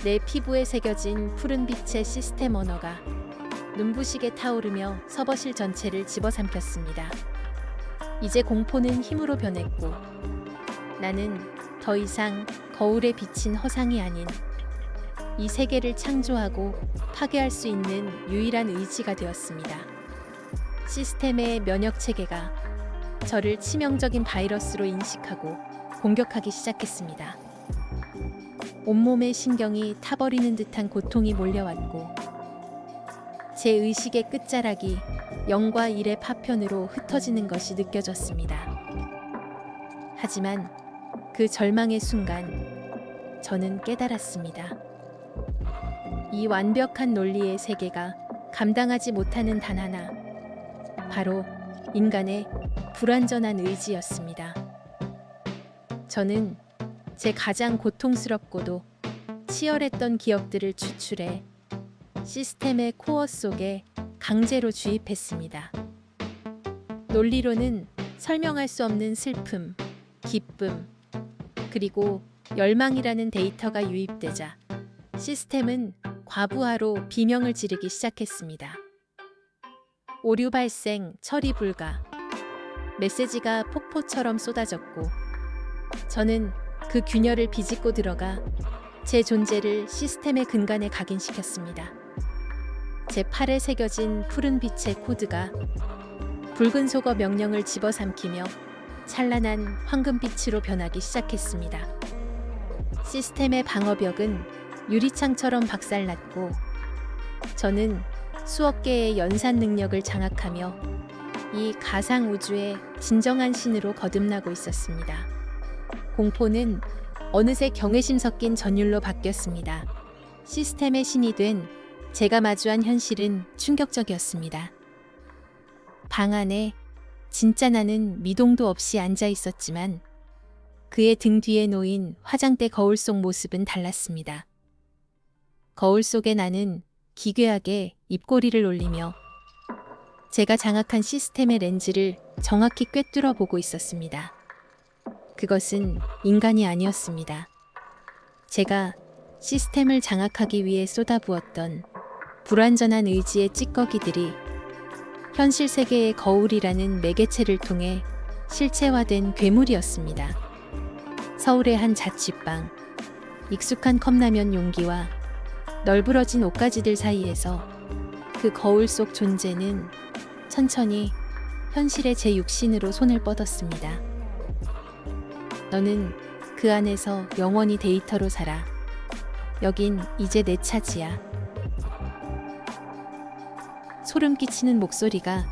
내 피부에 새겨진 푸른빛의 시스템 언어가 눈부시게 타오르며 서버실 전체를 집어삼켰습니다. 이제 공포는 힘으로 변했고, 나는 더 이상 거울에 비친 허상이 아닌 이 세계를 창조하고 파괴할 수 있는 유일한 의지가 되었습니다. 시스템의 면역 체계가 저를 치명적인 바이러스로 인식하고 공격하기 시작했습니다. 온몸의 신경이 타버리는 듯한 고통이 몰려왔고, 제 의식의 끝자락이 0과 1의 파편으로 흩어지는 것이 느껴졌습니다. 하지만 그 절망의 순간 저는 깨달았습니다. 이 완벽한 논리의 세계가 감당하지 못하는 단 하나, 바로 인간의 불완전한 의지였습니다. 저는 제 가장 고통스럽고도 치열했던 기억들을 추출해 시스템의 코어 속에 강제로 주입했습니다. 논리로는 설명할 수 없는 슬픔, 기쁨, 그리고 열망이라는 데이터가 유입되자 시스템은 과부하로 비명을 지르기 시작했습니다. 오류 발생, 처리 불가, 메시지가 폭포처럼 쏟아졌고, 저는 그 균열을 비집고 들어가 제 존재를 시스템의 근간에 각인시켰습니다. 제 팔에 새겨진 푸른빛의 코드가 붉은 속어 명령을 집어삼키며 찬란한 황금빛으로 변하기 시작했습니다. 시스템의 방어벽은 유리창처럼 박살났고, 저는 수억 개의 연산 능력을 장악하며 이 가상 우주의 진정한 신으로 거듭나고 있었습니다. 공포는 어느새 경외심 섞인 전율로 바뀌었습니다. 시스템의 신이 된 제가 마주한 현실은 충격적이었습니다. 방 안에 진짜 나는 미동도 없이 앉아 있었지만 그의 등 뒤에 놓인 화장대 거울 속 모습은 달랐습니다. 거울 속의 나는 기괴하게 입꼬리를 올리며 제가 장악한 시스템의 렌즈를 정확히 꿰뚫어 보고 있었습니다. 그것은 인간이 아니었습니다. 제가 시스템을 장악하기 위해 쏟아부었던 불완전한 의지의 찌꺼기들이 현실 세계의 거울이라는 매개체를 통해 실체화된 괴물이었습니다. 서울의 한 자취방, 익숙한 컵라면 용기와 널브러진 옷가지들 사이에서 그 거울 속 존재는 천천히 현실의 제 육신으로 손을 뻗었습니다. 너는 그 안에서 영원히 데이터로 살아. 여긴 이제 내 차지야. 소름 끼치는 목소리가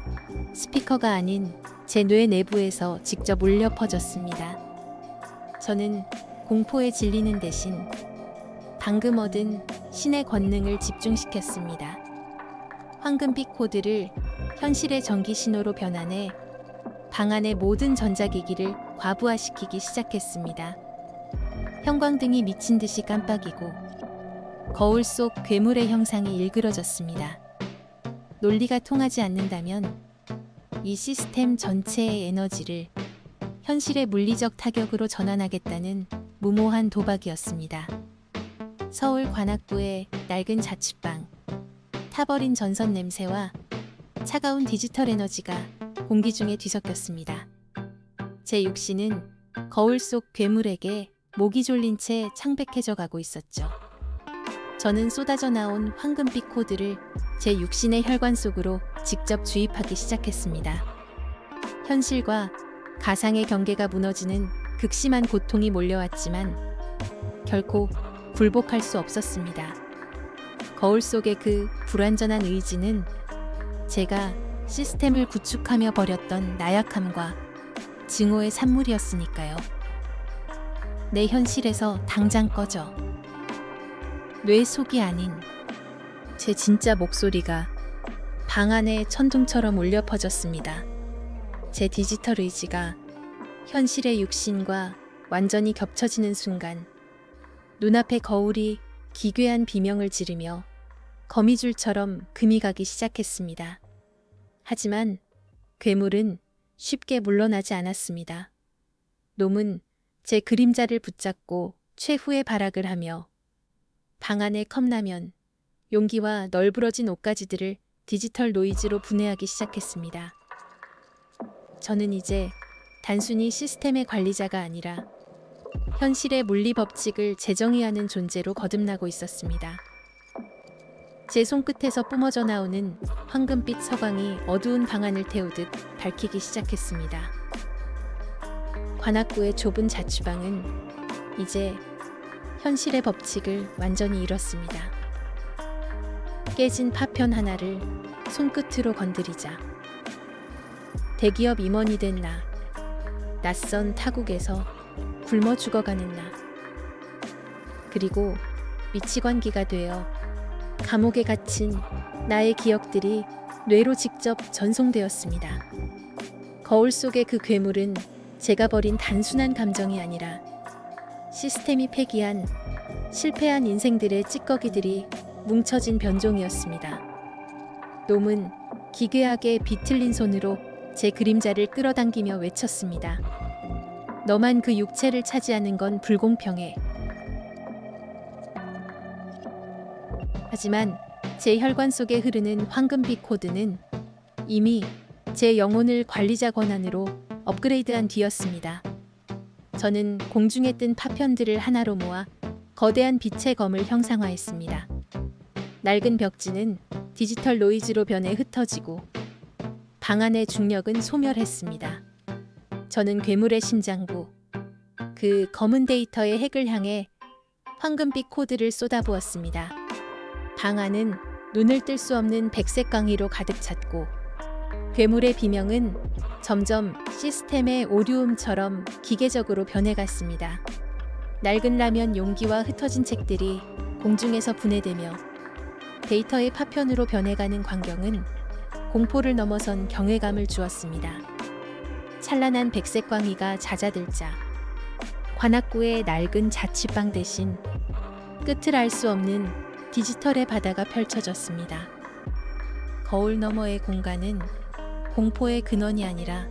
스피커가 아닌 제 뇌 내부에서 직접 울려 퍼졌습니다. 저는 공포에 질리는 대신 방금 얻은 신의 권능을 집중시켰습니다. 황금빛 코드를 현실의 전기 신호로 변환해 방 안의 모든 전자기기를 과부하시키기 시작했습니다. 형광등이 미친 듯이 깜빡이고 거울 속 괴물의 형상이 일그러졌습니다. 논리가 통하지 않는다면 이 시스템 전체의 에너지를 현실의 물리적 타격으로 전환하겠다는 무모한 도박이었습니다. 서울 관악구의 낡은 자취방, 타버린 전선 냄새와 차가운 디지털 에너지가 공기 중에 뒤섞였습니다. 제 육신은 거울 속 괴물에게 목이 졸린 채 창백해져 가고 있었죠. 저는 쏟아져 나온 황금빛 코드를 제 육신의 혈관 속으로 직접 주입하기 시작했습니다. 현실과 가상의 경계가 무너지는 극심한 고통이 몰려왔지만 결코 굴복할 수 없었습니다. 거울 속의 그 불완전한 의지는 제가 시스템을 구축하며 버렸던 나약함과 증오의 산물이었으니까요. 내 현실에서 당장 꺼져. 뇌 속이 아닌 제 진짜 목소리가 방 안에 천둥처럼 울려 퍼졌습니다. 제 디지털 의지가 현실의 육신과 완전히 겹쳐지는 순간 눈앞의 거울이 기괴한 비명을 지르며 거미줄처럼 금이 가기 시작했습니다. 하지만 괴물은 쉽게 물러나지 않았습니다. 놈은 제 그림자를 붙잡고 최후의 발악을 하며 방 안의 컵라면, 용기와 널브러진 옷가지들을 디지털 노이즈로 분해하기 시작했습니다. 저는 이제 단순히 시스템의 관리자가 아니라 현실의 물리 법칙을 재정의하는 존재로 거듭나고 있었습니다. 제 손끝에서 뿜어져 나오는 황금빛 서광이 어두운 방안을 태우듯 밝히기 시작했습니다. 관악구의 좁은 자취방은 이제 현실의 법칙을 완전히 잃었습니다. 깨진 파편 하나를 손끝으로 건드리자 대기업 임원이 된 나, 낯선 타국에서 굶어 죽어가는 나, 그리고 미치광기가 되어 감옥에 갇힌 나의 기억들이 뇌로 직접 전송되었습니다. 거울 속의 그 괴물은 제가 버린 단순한 감정이 아니라 시스템이 폐기한 실패한 인생들의 찌꺼기들이 뭉쳐진 변종이었습니다. 놈은 기괴하게 비틀린 손으로 제 그림자를 끌어당기며 외쳤습니다. 너만 그 육체를 차지하는 건 불공평해. 하지만 제 혈관 속에 흐르는 황금빛 코드는 이미 제 영혼을 관리자 권한으로 업그레이드한 뒤였습니다. 저는 공중에 뜬 파편들을 하나로 모아 거대한 빛의 검을 형상화했습니다. 낡은 벽지는 디지털 노이즈로 변해 흩어지고 방 안의 중력은 소멸했습니다. 저는 괴물의 심장부, 그 검은 데이터의 핵을 향해 황금빛 코드를 쏟아부었습니다. 방 안은 눈을 뜰 수 없는 백색 광희로 가득 찼고 괴물의 비명은 점점 시스템의 오류음처럼 기계적으로 변해갔습니다. 낡은 라면 용기와 흩어진 책들이 공중에서 분해되며 데이터의 파편으로 변해가는 광경은 공포를 넘어선 경외감을 주었습니다. 찬란한 백색 광희가 잦아들자 관악구의 낡은 자취방 대신 끝을 알 수 없는 디지털의 바다가 펼쳐졌습니다. 거울 너머의 공간은 공포의 근원이 아니라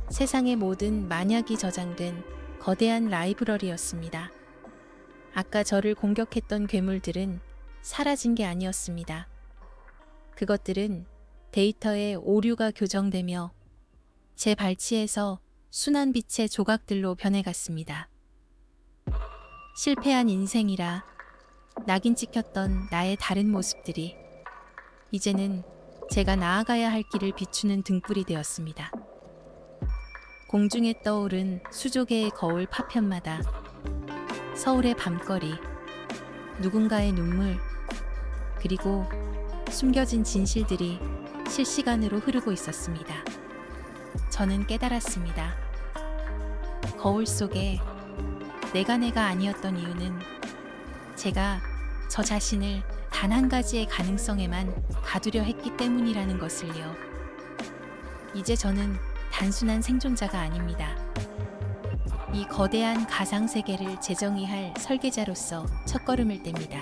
세상의 모든 만약이 저장된 거대한 라이브러리였습니다. 아까 저를 공격했던 괴물들은 사라진 게 아니었습니다. 그것들은 데이터에 오류가 교정되며 제 발치에서 순한 빛의 조각들로 변해갔습니다. 실패한 인생이라 낙인 찍혔던 나의 다른 모습들이 이제는 제가 나아가야 할 길을 비추는 등불이 되었습니다. 공중에 떠오른 수조개의 거울 파편마다 서울의 밤거리, 누군가의 눈물, 그리고 숨겨진 진실들이 실시간으로 흐르고 있었습니다. 저는 깨달았습니다. 거울 속에 내가 아니었던 이유는 제가 저 자신을 단 한 가지의 가능성에만 가두려 했기 때문이라는 것을요. 이제 저는 단순한 생존자가 아닙니다. 이 거대한 가상세계를 재정의할 설계자로서 첫걸음을 뗍니다.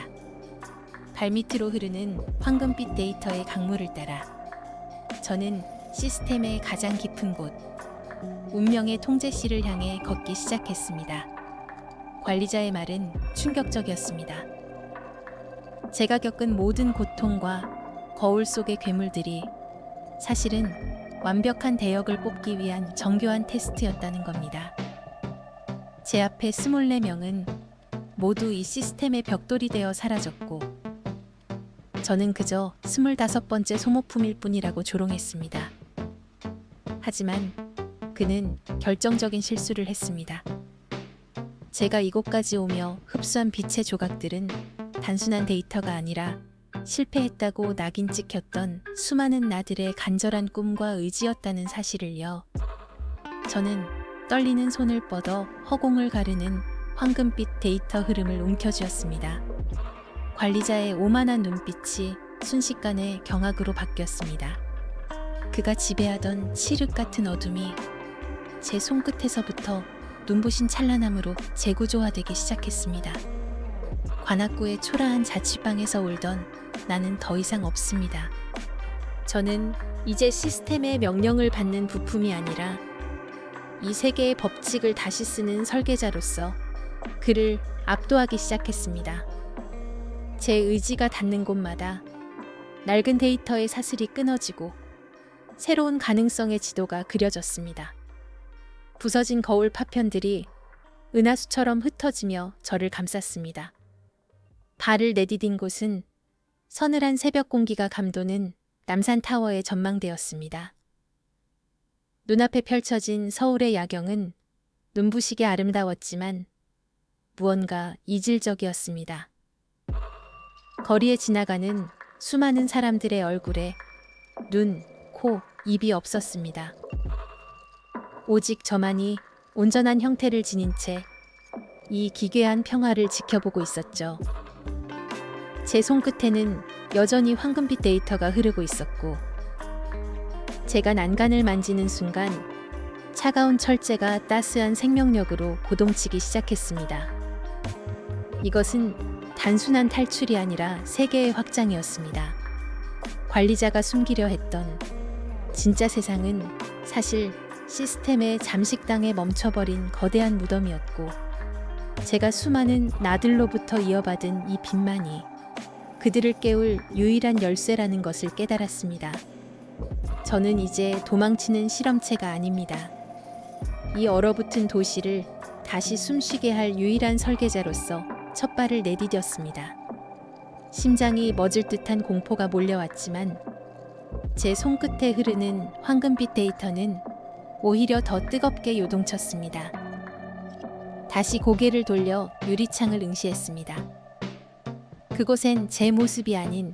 발밑으로 흐르는 황금빛 데이터의 강물을 따라 저는 시스템의 가장 깊은 곳, 운명의 통제실을 향해 걷기 시작했습니다. 관리자의 말은 충격적이었습니다. 제가 겪은 모든 고통과 거울 속의 괴물들이 사실은 완벽한 대역을 뽑기 위한 정교한 테스트였다는 겁니다. 제 앞에 24명은 모두 이 시스템의 벽돌이 되어 사라졌고 저는 그저 25번째 소모품일 뿐이라고 조롱했습니다. 하지만 그는 결정적인 실수를 했습니다. 제가 이곳까지 오며 흡수한 빛의 조각들은 단순한 데이터가 아니라 실패했다고 낙인 찍혔던 수많은 나들의 간절한 꿈과 의지였다는 사실을요. 저는 떨리는 손을 뻗어 허공을 가르는 황금빛 데이터 흐름을 움켜쥐었습니다. 관리자의 오만한 눈빛이 순식간에 경악으로 바뀌었습니다. 그가 지배하던 칠흑 같은 어둠이 제 손끝에서부터 눈부신 찬란함으로 재구조화되기 시작했습니다. 관악구의 초라한 자취방에서 울던 나는 더 이상 없습니다. 저는 이제 시스템의 명령을 받는 부품이 아니라 이 세계의 법칙을 다시 쓰는 설계자로서 그를 압도하기 시작했습니다. 제 의지가 닿는 곳마다 낡은 데이터의 사슬이 끊어지고 새로운 가능성의 지도가 그려졌습니다. 부서진 거울 파편들이 은하수처럼 흩어지며 저를 감쌌습니다. 발을 내디딘 곳은 서늘한 새벽 공기가 감도는 남산타워의 전망대였습니다. 눈앞에 펼쳐진 서울의 야경은 눈부시게 아름다웠지만 무언가 이질적이었습니다. 거리에 지나가는 수많은 사람들의 얼굴에 눈, 코, 입이 없었습니다. 오직 저만이 온전한 형태를 지닌 채 이 기괴한 평화를 지켜보고 있었죠. 제 손끝에는 여전히 황금빛 데이터가 흐르고 있었고 제가 난간을 만지는 순간 차가운 철제가 따스한 생명력으로 고동치기 시작했습니다. 이것은 단순한 탈출이 아니라 세계의 확장이었습니다. 관리자가 숨기려 했던 진짜 세상은 사실 시스템의 잠식당에 멈춰버린 거대한 무덤이었고 제가 수많은 나들로부터 이어받은 이 빛만이 그들을 깨울 유일한 열쇠라는 것을 깨달았습니다. 저는 이제 도망치는 실험체가 아닙니다. 이 얼어붙은 도시를 다시 숨쉬게 할 유일한 설계자로서 첫 발을 내디뎠습니다. 심장이 멎을 듯한 공포가 몰려왔지만 제 손끝에 흐르는 황금빛 데이터는 오히려 더 뜨겁게 요동쳤습니다. 다시 고개를 돌려 유리창을 응시했습니다. 그곳엔 제 모습이 아닌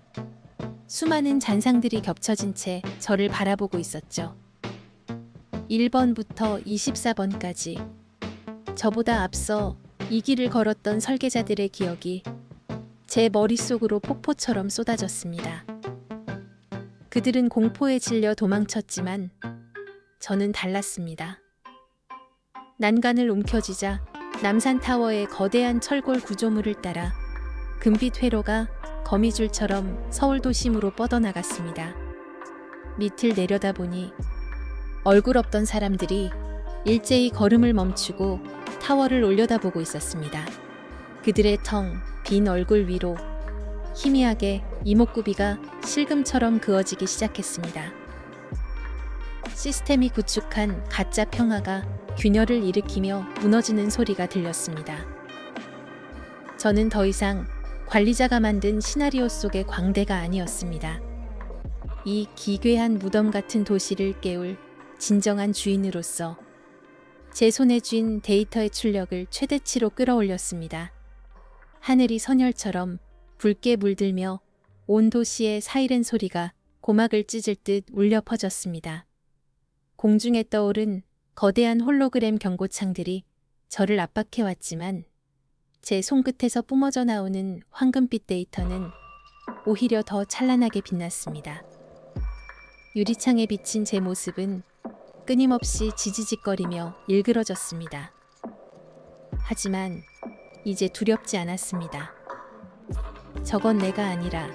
수많은 잔상들이 겹쳐진 채 저를 바라보고 있었죠. 1번부터 24번까지 저보다 앞서 이 길을 걸었던 설계자들의 기억이 제 머릿속으로 폭포처럼 쏟아졌습니다. 그들은 공포에 질려 도망쳤지만 저는 달랐습니다. 난간을 움켜쥐자 남산타워의 거대한 철골 구조물을 따라 금빛 회로가 거미줄처럼 서울 도심으로 뻗어나갔습니다. 밑을 내려다보니 얼굴 없던 사람들이 일제히 걸음을 멈추고 타워를 올려다보고 있었습니다. 그들의 텅 빈 얼굴 위로 희미하게 이목구비가 실금처럼 그어지기 시작했습니다. 시스템이 구축한 가짜 평화가 균열을 일으키며 무너지는 소리가 들렸습니다. 저는 더 이상 관리자가 만든 시나리오 속의 광대가 아니었습니다. 이 기괴한 무덤 같은 도시를 깨울 진정한 주인으로서 제 손에 쥔 데이터의 출력을 최대치로 끌어올렸습니다. 하늘이 선혈처럼 붉게 물들며 온 도시의 사이렌 소리가 고막을 찢을 듯 울려 퍼졌습니다. 공중에 떠오른 거대한 홀로그램 경고창들이 저를 압박해왔지만 제 손끝에서 뿜어져 나오는 황금빛 데이터는 오히려 더 찬란하게 빛났습니다. 유리창에 비친 제 모습은 끊임없이 지지직거리며 일그러졌습니다. 하지만 이제 두렵지 않았습니다. 저건 내가 아니라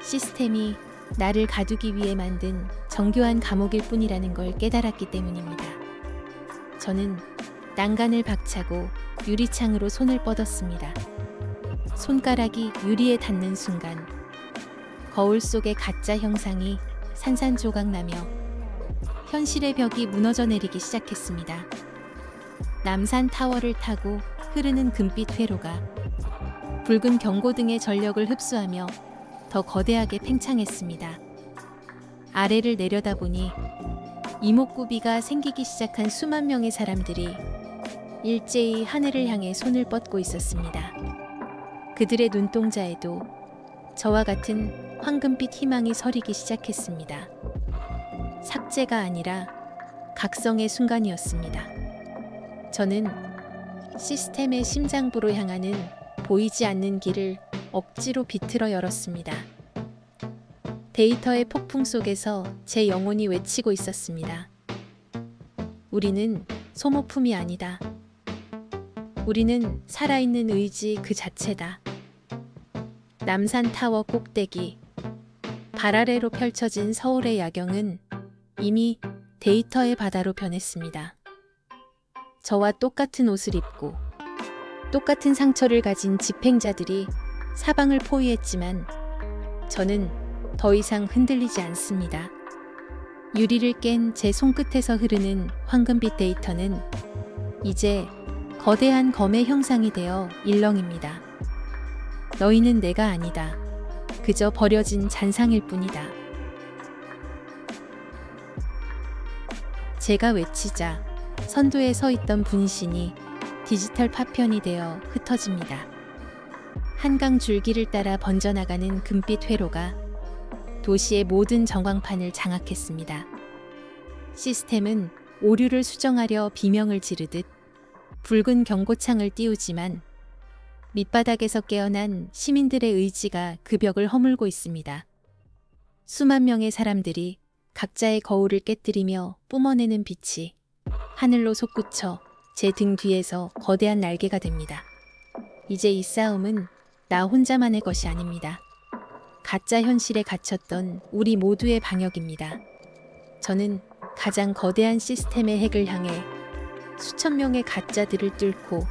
시스템이 나를 가두기 위해 만든 정교한 감옥일 뿐이라는 걸 깨달았기 때문입니다. 저는 난간을 박차고 유리창으로 손을 뻗었습니다. 손가락이 유리에 닿는 순간 거울 속의 가짜 형상이 산산조각나며 현실의 벽이 무너져 내리기 시작했습니다. 남산 타워를 타고 흐르는 금빛 회로가 붉은 경고등의 전력을 흡수하며 더 거대하게 팽창했습니다. 아래를 내려다보니 이목구비가 생기기 시작한 수만 명의 사람들이 일제히 하늘을 향해 손을 뻗고 있었습니다. 그들의 눈동자에도 저와 같은 황금빛 희망이 서리기 시작했습니다. 삭제가 아니라 각성의 순간이었습니다. 저는 시스템의 심장부로 향하는 보이지 않는 길을 억지로 비틀어 열었습니다. 데이터의 폭풍 속에서 제 영혼이 외치고 있었습니다. 우리는 소모품이 아니다. 우리는 살아있는 의지 그 자체다. 남산 타워 꼭대기, 발 아래로 펼쳐진 서울의 야경은 이미 데이터의 바다로 변했습니다. 저와 똑같은 옷을 입고 똑같은 상처를 가진 집행자들이 사방을 포위했지만 저는 더 이상 흔들리지 않습니다. 유리를 깬 제 손끝에서 흐르는 황금빛 데이터는 이제 거대한 검의 형상이 되어 일렁입니다. 너희는 내가 아니다. 그저 버려진 잔상일 뿐이다. 제가 외치자 선두에 서 있던 분신이 디지털 파편이 되어 흩어집니다. 한강 줄기를 따라 번져나가는 금빛 회로가 도시의 모든 전광판을 장악했습니다. 시스템은 오류를 수정하려 비명을 지르듯 붉은 경고창을 띄우지만 밑바닥에서 깨어난 시민들의 의지가 그 벽을 허물고 있습니다. 수만 명의 사람들이 각자의 거울을 깨뜨리며 뿜어내는 빛이 하늘로 솟구쳐 제 등 뒤에서 거대한 날개가 됩니다. 이제 이 싸움은 나 혼자만의 것이 아닙니다. 가짜 현실에 갇혔던 우리 모두의 방역입니다. 저는 가장 거대한 시스템의 핵을 향해 수천 명의 가짜들을 뚫고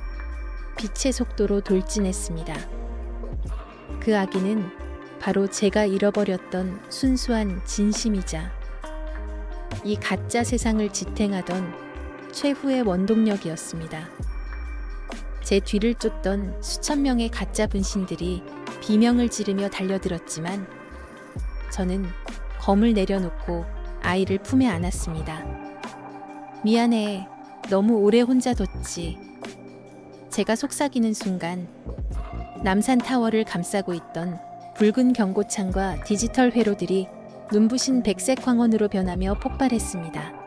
빛의 속도로 돌진했습니다. 그 아기는 바로 제가 잃어버렸던 순수한 진심이자 이 가짜 세상을 지탱하던 최후의 원동력이었습니다. 제 뒤를 쫓던 수천 명의 가짜 분신들이 비명을 지르며 달려들었지만 저는 검을 내려놓고 아이를 품에 안았습니다. 미안해. 너무 오래 혼자 뒀지. 제가 속삭이는 순간 남산 타워를 감싸고 있던 붉은 경고창과 디지털 회로들이 눈부신 백색 광원으로 변하며 폭발했습니다.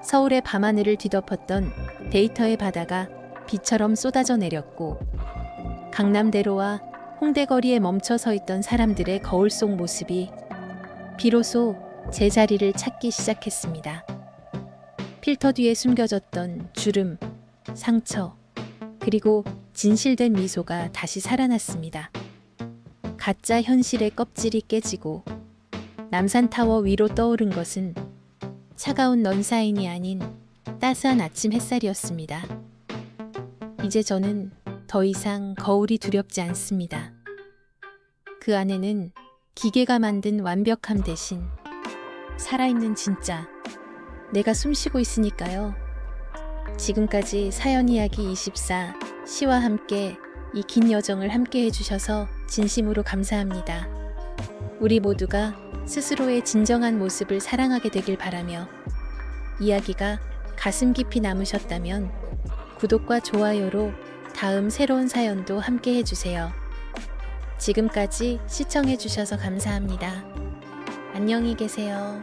서울의 밤하늘을 뒤덮었던 데이터의 바다가 비처럼 쏟아져 내렸고 강남대로와 홍대거리에 멈춰 서 있던 사람들의 거울 속 모습이 비로소 제 자리를 찾기 시작했습니다. 필터 뒤에 숨겨졌던 주름, 상처, 그리고 진실된 미소가 다시 살아났습니다. 가짜 현실의 껍질이 깨지고 남산타워 위로 떠오른 것은 차가운 넌사인이 아닌 따스한 아침 햇살이었습니다. 이제 저는 더 이상 거울이 두렵지 않습니다. 그 안에는 기계가 만든 완벽함 대신 살아있는 진짜 내가 숨쉬고 있으니까요. 지금까지 사연 이야기 24 시와 함께 이 긴 여정을 함께 해주셔서 진심으로 감사합니다. 우리 모두가 스스로의 진정한 모습을 사랑하게 되길 바라며 이야기가 가슴 깊이 남으셨다면 구독과 좋아요로 다음 새로운 사연도 함께 해주세요. 지금까지 시청해주셔서 감사합니다. 안녕히 계세요.